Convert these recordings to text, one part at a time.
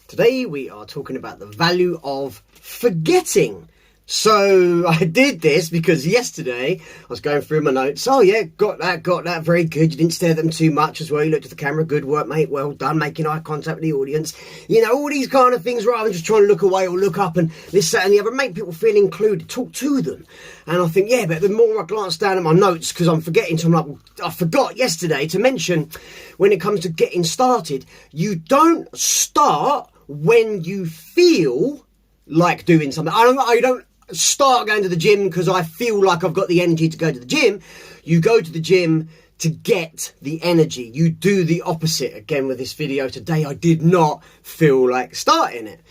Today we are talking about the value of forgetting. So I did this because yesterday I was going through my notes. Oh yeah, got that, very good. You didn't stare at them too much as well. You looked at the camera, good work, mate, well done, making eye contact with the audience. You know, all these kind of things rather than just trying to look away or look up and this, that and the other. Make people feel included, talk to them. And I think, yeah, but the more I glance down at my notes, because I'm forgetting, so I'm like, well, I forgot yesterday to mention when it comes to getting started, you don't start when you feel like doing something. I don't start going to the gym because I feel like I've got the energy to go to the gym. You go to the gym to get the energy. You do the opposite. Again, with this video today, I did not feel like starting it.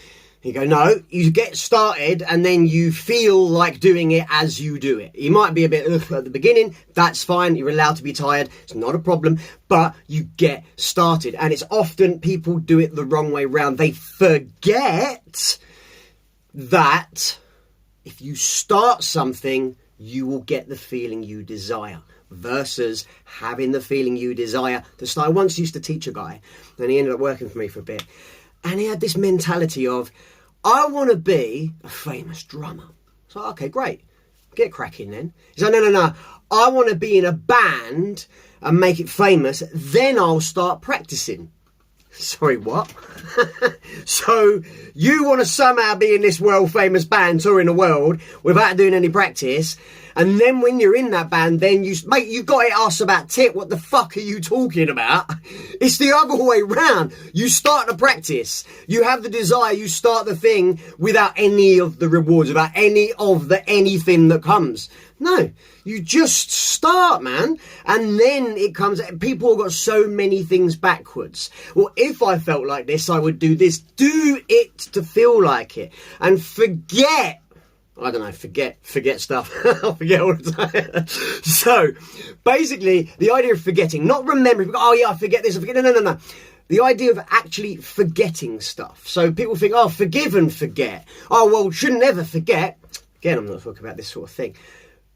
You go, no, you get started and then you feel like doing it as you do it. You might be a bit at the beginning. That's fine. You're allowed to be tired. It's not a problem. But you get started. And it's often people do it the wrong way round. They forget that if you start something, you will get the feeling you desire versus having the feeling you desire to start. I once used to teach a guy and he ended up working for me for a bit. And he had this mentality of, I want to be a famous drummer. So, okay, great. Get cracking then. He's like, no. I want to be in a band and make it famous. Then I'll start practicing. Sorry, what? So you want to somehow be in this world famous band touring the world without doing any practice, and then when you're in that band, then you got to ask about tit. What the fuck are you talking about? It's the other way round. You start the practice, you have the desire, you start the thing without any of the rewards, without any of the anything that comes. No, you just start, man. And then it comes, people have got so many things backwards. Well, if I felt like this, I would do this. Do it to feel like it. And forget, I don't know, forget stuff. I'll forget all the time. So, basically, the idea of forgetting, not remembering, oh yeah, I forget this, I forget, no. The idea of actually forgetting stuff. So people think, oh, forgive and forget. Oh, well, shouldn't ever forget. Again, I'm not talking about this sort of thing.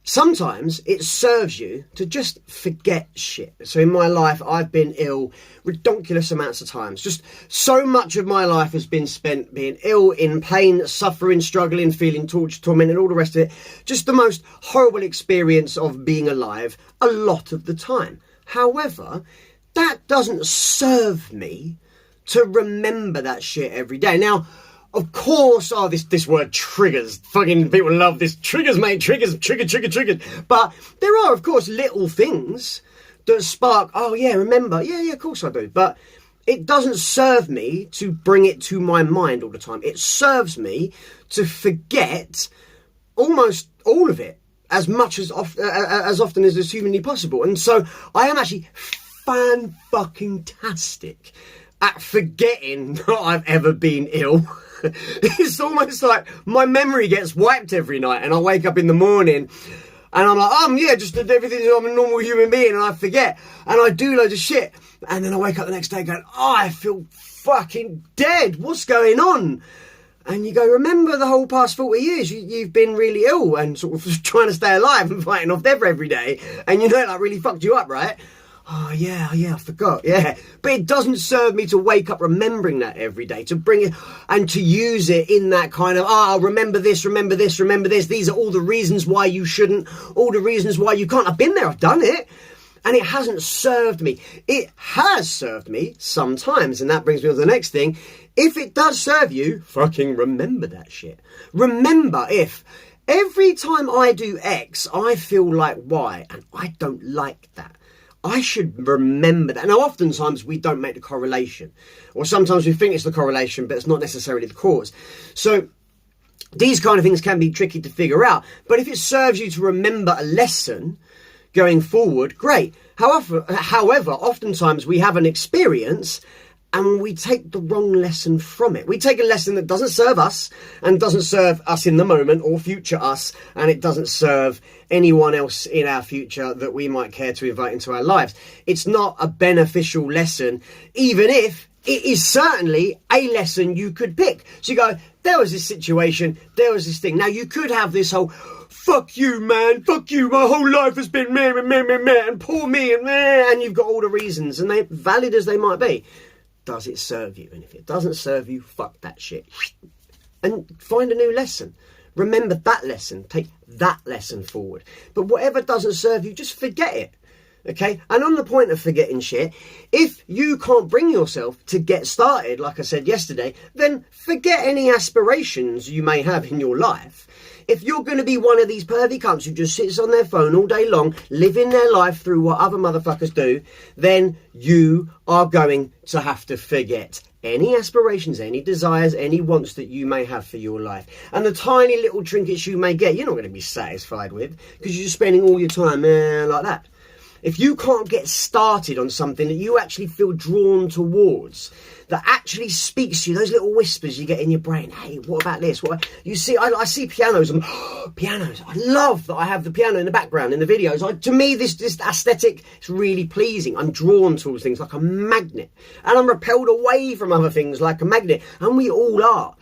Sometimes it serves you to just forget shit. So in my life, I've been ill ridiculous amounts of times. Just so much of my life has been spent being ill, in pain, suffering, struggling, feeling tortured, tormented, all the rest of it. Just the most horrible experience of being alive a lot of the time. However, that doesn't serve me to remember that shit every day. Now, of course, this word triggers. Fucking people love this. Triggers, mate. Triggers. Trigger. But there are, of course, little things that spark, oh yeah, remember. Yeah, of course I do. But it doesn't serve me to bring it to my mind all the time. It serves me to forget almost all of it as much as often as is humanly possible. And so I am actually fan-fucking-tastic at forgetting that I've ever been ill. It's almost like my memory gets wiped every night and I wake up in the morning and I'm like, yeah, just everything, I'm a normal human being, and I forget and I do loads of shit, and then I wake up the next day going, oh, I feel fucking dead, what's going on? And you go, remember the whole past 40 years you've been really ill and sort of trying to stay alive and fighting off death every day, and you know that really fucked you up, right? Oh, yeah, I forgot, yeah. But it doesn't serve me to wake up remembering that every day, to bring it and to use it in that kind of, remember this. These are all the reasons why you shouldn't, all the reasons why you can't. I've been there, I've done it. And it hasn't served me. It has served me sometimes. And that brings me to the next thing. If it does serve you, fucking remember that shit. Remember, if every time I do X, I feel like Y, and I don't like that, I should remember that. Now, oftentimes we don't make the correlation, or sometimes we think it's the correlation, but it's not necessarily the cause. So these kind of things can be tricky to figure out. But if it serves you to remember a lesson going forward, great. However, oftentimes we have an experience and we take the wrong lesson from it. We take a lesson that doesn't serve us and doesn't serve us in the moment or future us, and it doesn't serve anyone else in our future that we might care to invite into our lives. It's not a beneficial lesson, even if it is certainly a lesson you could pick. So you go, there was this situation, there was this thing. Now you could have this whole, fuck you, man, fuck you, my whole life has been meh, and poor me, and you've got all the reasons, and they valid as they might be. does it serve you? And if it doesn't serve you, fuck that shit. And find a new lesson. Remember that lesson. Take that lesson forward. But whatever doesn't serve you, just forget it. Okay? And on the point of forgetting shit, if you can't bring yourself to get started, like I said yesterday, then forget any aspirations you may have in your life. If you're going to be one of these pervy cunts who just sits on their phone all day long, living their life through what other motherfuckers do, then you are going to have to forget any aspirations, any desires, any wants that you may have for your life. And the tiny little trinkets you may get, you're not going to be satisfied with, because you're just spending all your time like that. If you can't get started on something that you actually feel drawn towards, that actually speaks to you, those little whispers you get in your brain, hey, what about this? What you see, I see pianos, and pianos. I love that I have the piano in the background in the videos. To me, this aesthetic is really pleasing. I'm drawn towards things like a magnet, and I'm repelled away from other things like a magnet, and we all are.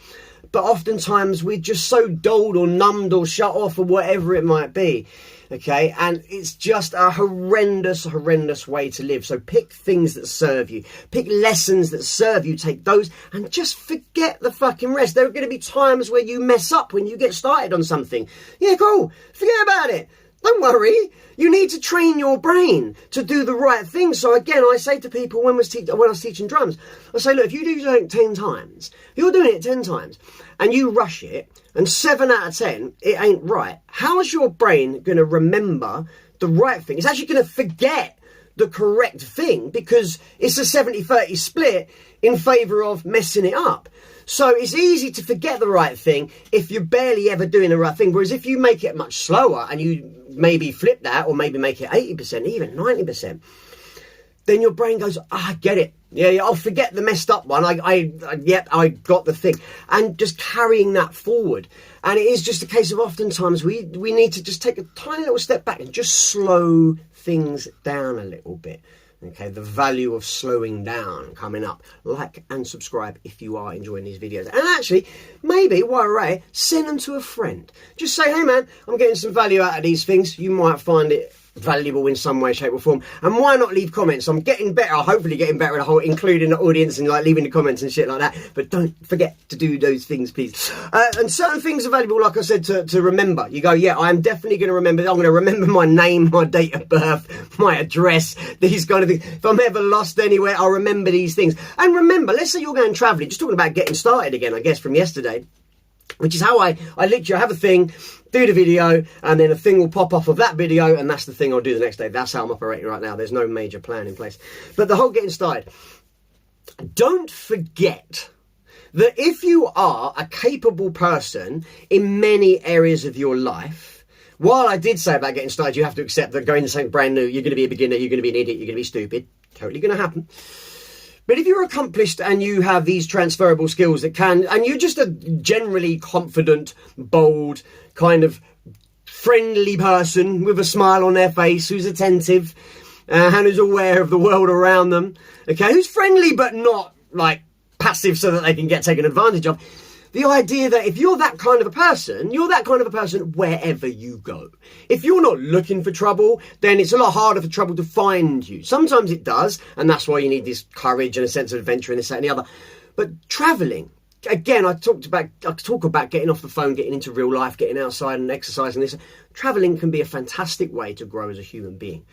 But oftentimes we're just so dulled or numbed or shut off or whatever it might be. Okay, and it's just a horrendous way to live. So pick things that serve you. Pick lessons that serve you. Take those and just forget the fucking rest. There are going to be times where you mess up when you get started on something. Yeah, cool. Forget about it. Don't worry. You need to train your brain to do the right thing. So again, I say to people when I was teaching drums, I say, look, if you do something 10 times, you're doing it 10 times, and you rush it, and 7 out of 10, it ain't right. How is your brain going to remember the right thing? It's actually going to forget the correct thing because it's a 70-30 split in favour of messing it up. So it's easy to forget the right thing if you're barely ever doing the right thing. Whereas if you make it much slower and you maybe flip that or maybe make it 80%, even 90%, then your brain goes, I get it. Yeah, I'll forget the messed up one. I got the thing. And just carrying that forward. And it is just a case of oftentimes we need to just take a tiny little step back and just slow things down a little bit. Okay, the value of slowing down coming up. Like and subscribe if you are enjoying these videos. And actually, maybe while we're at it, send them to a friend. Just say, hey man, I'm getting some value out of these things. You might find it valuable in some way, shape or form. And why not leave comments? I'm getting better, hopefully getting better at the whole including the audience and like leaving the comments and shit like that. But don't forget to do those things, please. And certain things are valuable, like I said, to remember. You go, yeah, I am definitely going to remember. I'm going to remember my name, my date of birth, my address, these kind of things. If I'm ever lost anywhere, I'll remember these things. And remember, let's say you're going travelling, just talking about getting started again, I guess, from yesterday, which is how I literally have a thing, do the video, and then a thing will pop off of that video, and that's the thing I'll do the next day. That's how I'm operating right now. There's no major plan in place. But the whole getting started, don't forget that if you are a capable person in many areas of your life, while I did say about getting started, you have to accept that going to something brand new, you're going to be a beginner, you're going to be an idiot, you're going to be stupid. Totally going to happen. But if you're accomplished and you have these transferable skills that can, and you're just a generally confident, bold, kind of friendly person with a smile on their face, who's attentive and who's aware of the world around them, okay, who's friendly but not like passive so that they can get taken advantage of. The idea that if you're that kind of a person, you're that kind of a person wherever you go. If you're not looking for trouble, then it's a lot harder for trouble to find you. Sometimes it does, and that's why you need this courage and a sense of adventure and this, that, and the other. But travelling, again, I talk about getting off the phone, getting into real life, getting outside and exercising this. Travelling can be a fantastic way to grow as a human being.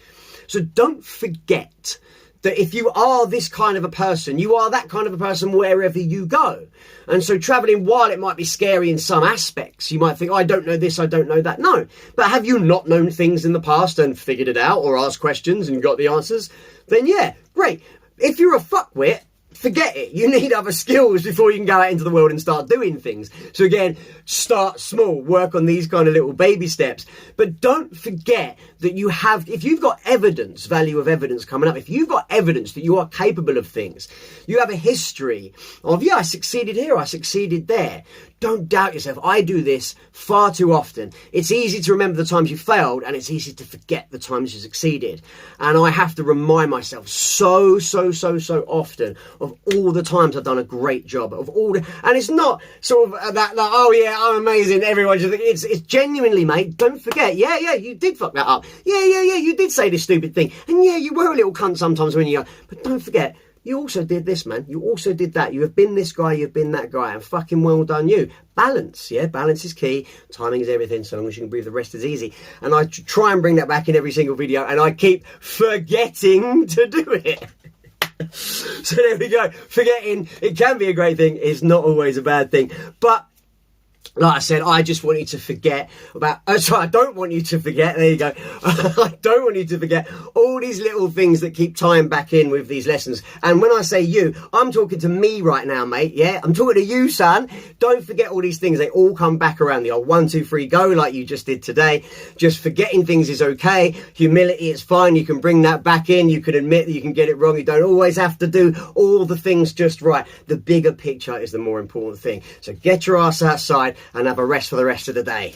So don't forget that if you are this kind of a person, you are that kind of a person wherever you go. And so travelling, while it might be scary in some aspects, you might think, oh, I don't know this, I don't know that. No. But have you not known things in the past and figured it out or asked questions and got the answers? Then yeah, great. If you're a fuckwit, forget it. You need other skills before you can go out into the world and start doing things. So again, start small, work on these kind of little baby steps. But don't forget that you have, if you've got evidence, value of evidence coming up, if you've got evidence that you are capable of things, you have a history of, yeah, I succeeded here, I succeeded there. Don't doubt yourself. I do this far too often. It's easy to remember the times you failed and it's easy to forget the times you succeeded. And I have to remind myself so often of all the times I've done a great job, of all the, and it's not sort of that like, oh yeah, I'm amazing, everyone should think, it's genuinely, mate, don't forget, yeah, you did fuck that up. Yeah, you did say this stupid thing. And yeah, you were a little cunt sometimes when you go, but don't forget, you also did this, man. You also did that. You have been this guy, you've been that guy, and fucking well done you. Balance, yeah? Balance is key. Timing is everything, so long as you can breathe, the rest is easy. And I try and bring that back in every single video, and I keep forgetting to do it. So there we go. Forgetting, it can be a great thing. It's not always a bad thing. But like I said, I just want you to forget about... sorry, I don't want you to forget. There you go. I don't want you to forget all these little things that keep tying back in with these lessons. And when I say you, I'm talking to me right now, mate. Yeah, I'm talking to you, son. Don't forget all these things. They all come back around. The old 1, 2, 3, go, like you just did today. Just forgetting things is okay. Humility, it's fine. You can bring that back in. You can admit that you can get it wrong. You don't always have to do all the things just right. The bigger picture is the more important thing. So get your ass outside and have a rest for the rest of the day.